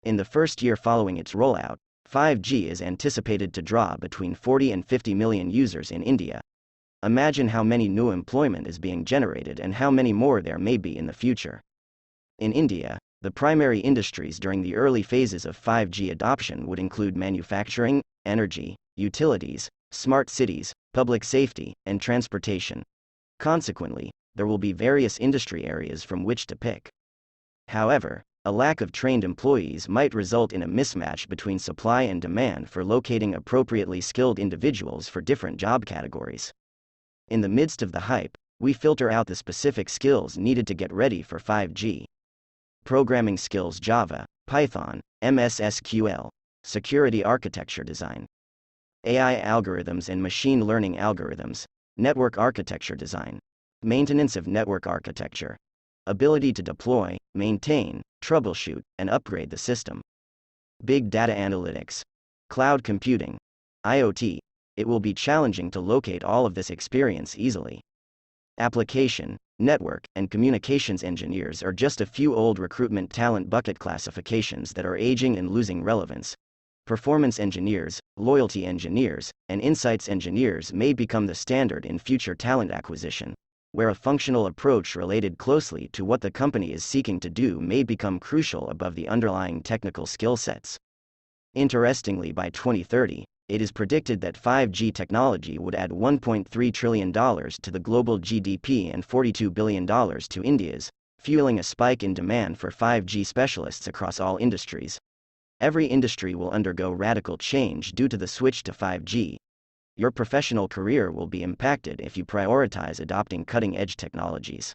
In the first year following its rollout, 5G is anticipated to draw between 40 and 50 million users in India. Imagine how many new employment is being generated and how many more there may be in the future. In India, the primary industries during the early phases of 5G adoption would include manufacturing, energy, utilities, smart cities, public safety, and transportation. Consequently, there will be various industry areas from which to pick. However, a lack of trained employees might result in a mismatch between supply and demand for locating appropriately skilled individuals for different job categories. In the midst of the hype, we filter out the specific skills needed to get ready for 5G. Programming skills: Java, Python, MSSQL, security architecture design, AI algorithms and machine learning algorithms, network architecture design, maintenance of network architecture, ability to deploy, maintain, troubleshoot, and upgrade the system. Big data analytics, cloud computing, IoT. It will be challenging to locate all of this experience easily. Application, network, and communications engineers are just a few old recruitment talent bucket classifications that are aging and losing relevance. Performance engineers, loyalty engineers, and insights engineers may become the standard in future talent acquisition, where a functional approach related closely to what the company is seeking to do may become crucial above the underlying technical skill sets. Interestingly, by 2030, it is predicted that 5G technology would add $1.3 trillion to the global GDP and $42 billion to India's, fueling a spike in demand for 5G specialists across all industries. Every industry will undergo radical change due to the switch to 5G. Your professional career will be impacted if you prioritize adopting cutting-edge technologies.